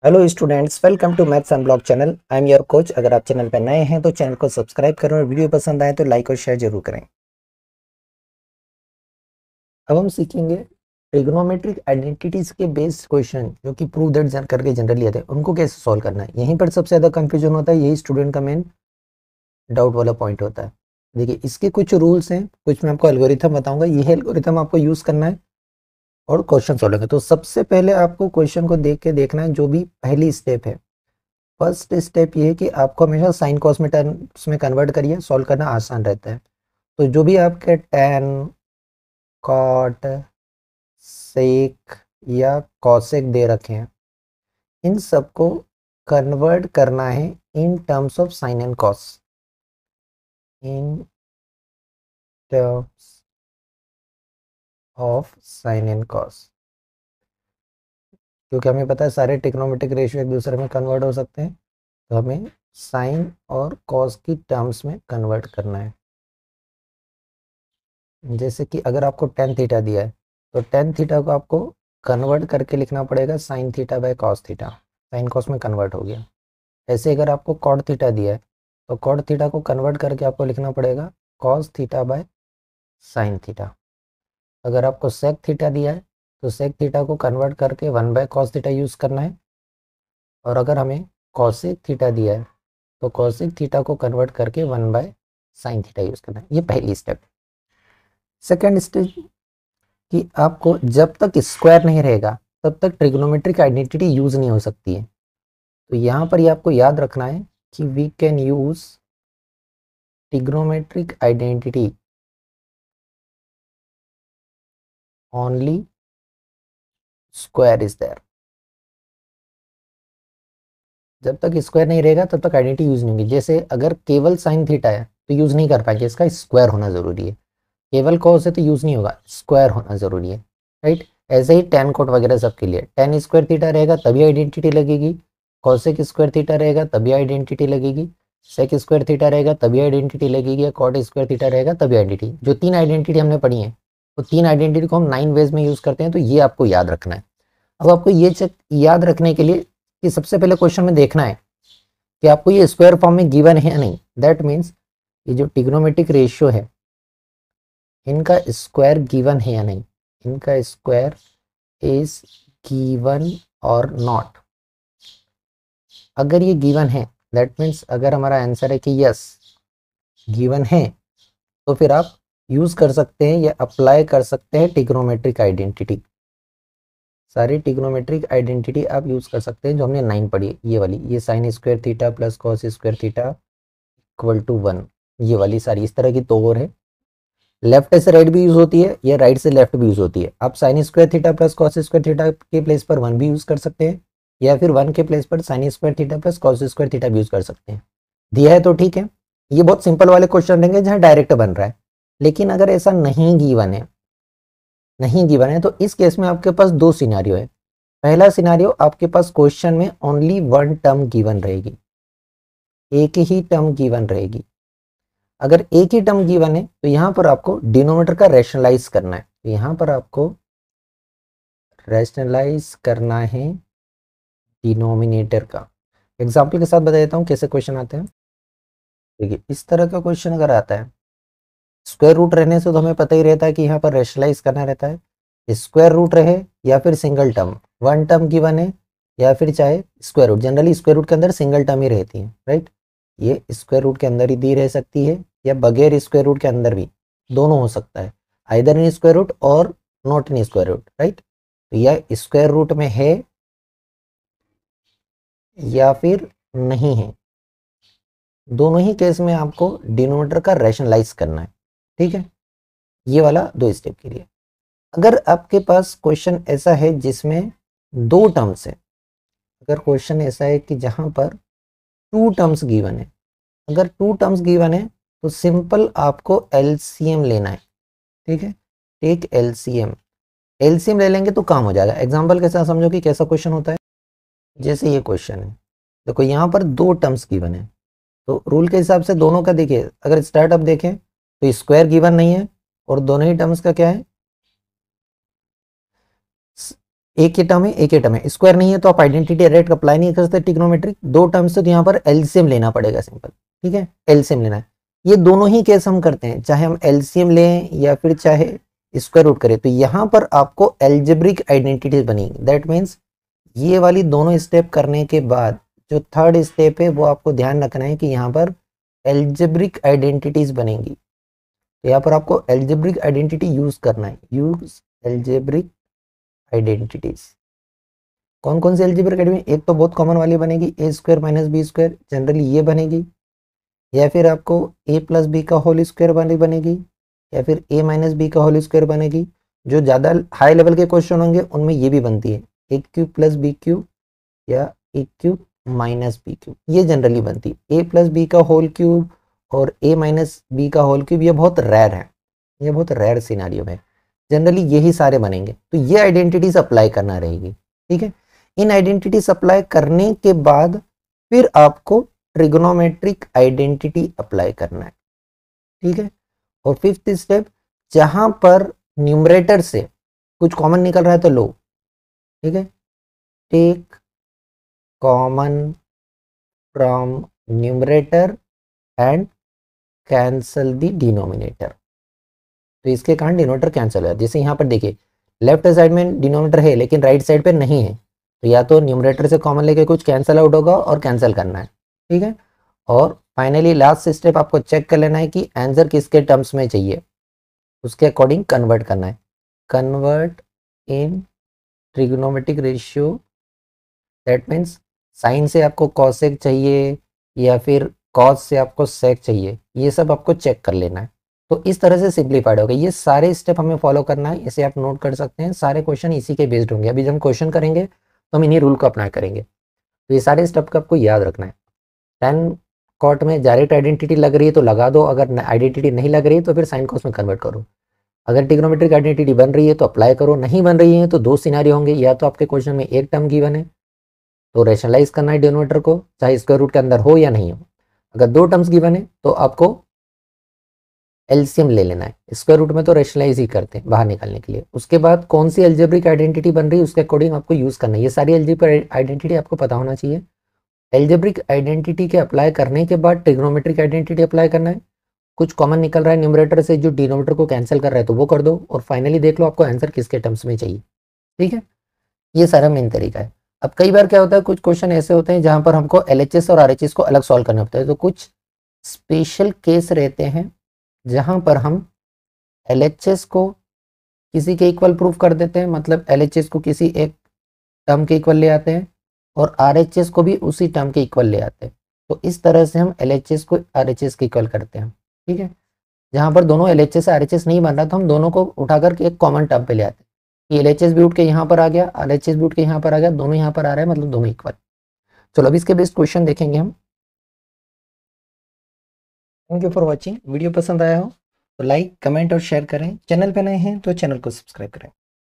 Hello students, welcome to maths unblock channel. I am your coach. अगर आप channel पर नए हैं तो चैनल को सब्सक्राइब करें और वीडियो पसंद आए तो लाइक और शेयर जरूर करें। अब हम सीखेंगे ट्रिग्नोमेट्रिक आइडेंटिटीज के बेस्ड क्वेश्चन जो कि प्रूव दैट करके जनरली आते हैं, उनको कैसे सॉल्व करना है। यहीं पर सबसे ज़्यादा कंफ्यूजन होता है, यही स्टूडेंट का मेन डाउट वाला पॉइंट होता है। देखिए, इसके कुछ रूल्स हैं, कुछ मैं आपको एल्गोरिथम बताऊंगा, यही एल्गोरिथम आपको यूज़ करना है और क्वेश्चन सॉल्व करेंगे। तो सबसे पहले आपको क्वेश्चन को देख के देखना है, जो भी पहली स्टेप है। फर्स्ट स्टेप ये है कि आपको हमेशा साइन कॉस में टर्म्स में कन्वर्ट करिए, सॉल्व करना आसान रहता है। तो जो भी आपके टैन, कॉट, सेक या कॉसेक दे रखे हैं, इन सबको कन्वर्ट करना है in terms of sine and cos. In terms of sine and cos, क्योंकि हमें पता है सारे ट्रिग्नोमेट्रिक रेशियो एक दूसरे में कन्वर्ट हो सकते हैं, तो हमें साइन और कॉस की टर्म्स में कन्वर्ट करना है। जैसे कि अगर आपको टेन थीटा दिया है तो टेन थीटा को आपको कन्वर्ट करके लिखना पड़ेगा sine theta by cos theta, sine cos में कन्वर्ट हो गया। ऐसे अगर आपको कॉट थीटा दिया है तो कॉट थीटा को कन्वर्ट करके आपको लिखना पड़ेगा cos theta by sine theta. अगर आपको सेक थीटा दिया है तो सेक थीटा को कन्वर्ट करके one by cos theta use करना है। और अगर हमें कॉसेक थीटा दिया है तो कॉसेक थीटा को कन्वर्ट करके one by sine theta use करना है। ये पहली स्टेप। सेकेंड स्टेप कि आपको जब तक स्क्वायर नहीं रहेगा तब तक ट्रिग्नोमेट्रिक आइडेंटिटी यूज नहीं हो सकती है। तो यहाँ पर ये आपको याद रखना है कि we can use trigonometric identity only square is there. जब तक स्क्वायर नहीं रहेगा तब तक आइडेंटिटी यूज नहीं होगी। जैसे अगर केवल साइन थीटा है तो यूज नहीं कर पाएंगे, इसका स्क्वायर होना जरूरी है। केवल कॉस है तो यूज नहीं होगा, स्क्वायर होना जरूरी है, राइट। ऐसे ही टेन कोट वगैरह सबके लिए टेन स्क्वायर थीटा रहेगा तभी आइडेंटिटी लगेगी, कॉसेक स्क्वायर थीटा रहेगा तभी आइडेंटिटी लगेगी, सेक स्क्वायर थीटा रहेगा तभी आइडेंटिटी लगेगी, या कॉट स्क्वायर थीटा रहेगा तभी आइडेंटिटी। जो तीन आइडेंटिटी हमने पढ़ी है वो तीन आइडेंटिटी को हम 9 वेज में यूज करते हैं, तो ये आपको याद रखना है। अब आपको ये चेक याद रखने के लिए कि सबसे पहले क्वेश्चन में देखना है कि आपको ये स्क्वायर फॉर्म में गिवन है या नहीं। दैट मीन्स ये जो ट्रिग्नोमेट्रिक रेशियो है इनका स्क्वायर गिवन है या नहीं, इनका स्क्वायर इज गिवन और नॉट। अगर ये गिवन है दैट मीन्स अगर हमारा आंसर है कि यस गिवन है, तो फिर आप यूज कर सकते हैं या अप्लाई कर सकते हैं ट्रिग्नोमेट्रिक आइडेंटिटी। सारी ट्रिग्नोमेट्रिक आइडेंटिटी आप यूज कर सकते हैं जो हमने 9 पढ़ी, ये वाली, ये sine square theta plus cos square theta equal to 1, ये वाली सारी। इस तरह की तो और है, लेफ्ट से राइट भी यूज होती है या राइट से लेफ्ट भी यूज होती है। आप sign square theta plus cos square theta के प्लेस पर 1 भी यूज कर सकते हैं, या फिर 1 के प्लेस पर sign square theta plus cos square theta भी यूज कर सकते हैं। दिया है तो ठीक है, ये बहुत सिंपल वाले क्वेश्चन रहेंगे जहाँ डायरेक्ट बन रहा है। लेकिन अगर ऐसा नहीं गिवन है, नहीं गिवन है, तो इस केस में आपके पास दो सिनारियो है। पहला सिनारियो, आपके पास क्वेश्चन में ओनली वन टर्म गिवन रहेगी, एक ही टर्म गिवन रहेगी। अगर एक ही टर्म गिवन है तो यहां पर आपको डिनोमिनेटर का रैशनलाइज करना है। तो यहां पर आपको रैशनलाइज करना है डिनोमिनेटर का। एग्जाम्पल के साथ बता देता हूं कैसे क्वेश्चन आते हैं। देखिए, इस तरह का क्वेश्चन अगर आता है, स्क्वायर रूट रहने से तो हमें पता ही रहता है कि यहाँ पर रैशनलाइज करना रहता है। स्क्वायर रूट रहे या फिर single term, one term given है या फिर चाहे square root, generally square root के अंदर सिंगल टर्म ही रहती है, राइट। ये स्क्वायर रूट के अंदर ही दी रह सकती है या बगैर स्क्वायर रूट के अंदर भी, दोनों हो सकता है, आइदर इन स्क्वायर रूट और not in square root, right. तो यह स्क्वायर रूट में है या फिर नहीं है, दोनों ही केस में आपको डिनोमिनेटर का रैशनलाइज करना है, ठीक है। ये वाला दो स्टेप के लिए। अगर आपके पास क्वेश्चन ऐसा है जिसमें दो टर्म्स है, अगर क्वेश्चन ऐसा है कि जहां पर टू टर्म्स गिवन है, अगर टू टर्म्स गिवन है तो सिंपल आपको एलसीएम लेना है, ठीक है। टेक एलसीएम, एलसीएम ले लेंगे तो काम हो जाएगा। एग्जांपल के साथ समझो कि कैसा क्वेश्चन होता है। जैसे ये क्वेश्चन है, देखो यहाँ पर दो टर्म्स गिवन है, तो रूल के हिसाब से दोनों का देखिए, अगर स्टार्टअप देखें तो स्क्वायर गिवन नहीं है और दोनों ही टर्म्स का क्या है, एक ही टर्म है, एक ही टर्म है, स्क्वायर नहीं है तो आप आइडेंटिटी डायरेक्ट अप्लाई नहीं कर सकते ट्रिग्नोमेट्रिक। दो टर्म से तो यहाँ पर एलसीएम लेना पड़ेगा सिंपल, ठीक है, एलसीएम लेना है। ये दोनों ही केस हम करते हैं, चाहे हम एलसीएम लें या फिर चाहे स्क्वायर रूट करें, तो यहाँ पर आपको एल्जेब्रिक आइडेंटिटीज बनेगी। दैट मीन्स ये वाली दोनों स्टेप करने के बाद जो थर्ड स्टेप है वो आपको ध्यान रखना है कि यहाँ पर एल्जेब्रिक आइडेंटिटीज बनेंगी। तो यहाँ पर आपको एल्जेब्रिक आइडेंटिटी यूज करना है, यूज एल्जेब्रिक आइडेंटिटीज। कौन कौन सी एल्जेब्रिक आइडेंटिटी? एक तो बहुत कॉमन वाली बनेगी A square minus B square, generally ये बनेगी, या फिर आपको ए प्लस बी का होल स्क्वायर बनेगी, या फिर ए माइनस बी का होल स्क्वायर बनेगी। जो ज़्यादा हाई लेवल के क्वेश्चन होंगे उनमें ये भी बनती है, ए क्यूब प्लस बी क्यूब या ए क्यूब माइनस बी क्यूब, ये जनरली बनती है। ए प्लस बी का होल क्यूब और ए माइनस बी का होल क्यूब ये बहुत रेयर है, ये बहुत रेयर सिनारियो है, जनरली यही सारे बनेंगे। तो ये आइडेंटिटीज अप्लाई करना रहेगी, ठीक है। इन आइडेंटिटीज अप्लाई करने के बाद फिर आपको ट्रिग्नोमेट्रिक आइडेंटिटी अप्लाई करना है, ठीक है। और फिफ्थ स्टेप, जहां पर न्यूमरेटर से कुछ कॉमन निकल रहा है तो लो, ठीक है, take common from numerator and cancel the denominator. तो इसके कारण डिनोमिनेटर कैंसिल है। जैसे यहाँ पर देखिए लेफ्ट साइड में डिनोमिनेटर है लेकिन राइट साइड पे नहीं है, तो या तो न्यूमरेटर से कॉमन लेके कुछ कैंसिल आउट होगा और कैंसिल करना है, ठीक है। और फाइनली लास्ट स्टेप आपको चेक कर लेना है कि आंसर किसके टर्म्स में चाहिए, उसके अकॉर्डिंग कन्वर्ट करना है। Convert in trigonometric ratio, that means sign से आपको कॉसेक चाहिए या फिर कॉस से आपको सेक चाहिए, ये सब आपको चेक कर लेना है। तो इस तरह से सिंप्लीफाइड होगा। ये सारे स्टेप हमें फॉलो करना है, इसे आप नोट कर सकते हैं। सारे क्वेश्चन इसी के बेस्ड होंगे। अभी जब हम क्वेश्चन करेंगे तो हम इन्हीं रूल को अप्लाई करेंगे। तो ये सारे स्टेप का आपको याद रखना है। 10 कॉट में डायरेक्ट आइडेंटिटी लग रही है तो लगा दो, अगर आइडेंटिटी नहीं लग रही है तो फिर साइन कॉस में कन्वर्ट करो। अगर ट्रिग्नोमेट्रिक आइडेंटिटी बन रही है तो अप्लाई करो, नहीं बन रही है तो दो सिनेरियो होंगे, या तो आपके क्वेश्चन में एक टर्म गिवन है तो रेशनलाइज करना है डिनोमिनेटर को, चाहे स्क्वायर रूट के अंदर हो या नहीं हो। अगर दो टर्म्स गिवन है तो आपको एलसीएम ले लेना है। स्क्वायर रूट में तो रेशनलाइज ही करते हैं बाहर निकालने के लिए। उसके बाद कौन सी एल्जेब्रिक आइडेंटिटी बन रही है उसके अकॉर्डिंग आपको यूज करना है। ये सारी एल्जेब्रिक आइडेंटिटी आपको पता होना चाहिए। एल्जेब्रिक आइडेंटिटी के अप्लाई करने के बाद ट्रिग्नोमेट्रिक आइडेंटिटी अप्लाई करना है। कुछ कॉमन निकल रहा है न्यूमरेटर से जो डिनोमिनेटर को कैंसिल कर रहा है तो वो कर दो, और फाइनली देख लो आपको आंसर किसके टर्म्स में चाहिए, ठीक है। ये सारा मेन तरीका है। अब कई बार क्या होता है, कुछ क्वेश्चन ऐसे होते हैं जहां पर हमको एलएचएस और आरएचएस को अलग सॉल्व करना पड़ता है। तो कुछ स्पेशल केस रहते हैं जहां पर हम एलएचएस को किसी के इक्वल प्रूफ कर देते हैं, मतलब एलएचएस को किसी एक टर्म के इक्वल ले आते हैं और आरएचएस को भी उसी टर्म के इक्वल ले आते हैं। तो इस तरह से हम एलएचएस को आरएचएस के इक्वल करते हैं, ठीक है। जहां पर दोनों एलएचएस आरएचएस नहीं बन रहा तो हम दोनों को उठाकर के एक कॉमन टर्म पे ले आते हैं कि एलएचएस भी उठ के यहाँ पर आ गया, आरएचएस भी उठ के यहाँ पर आ गया, दोनों यहाँ पर आ रहे हैं, मतलब दोनों इक्वल। चलो अभी इसके बेस्ट क्वेश्चन देखेंगे हम। Thank you for watching. Video पसंद आया हो तो लाइक कमेंट और शेयर करें। चैनल पे नए हैं तो चैनल को सब्सक्राइब करें।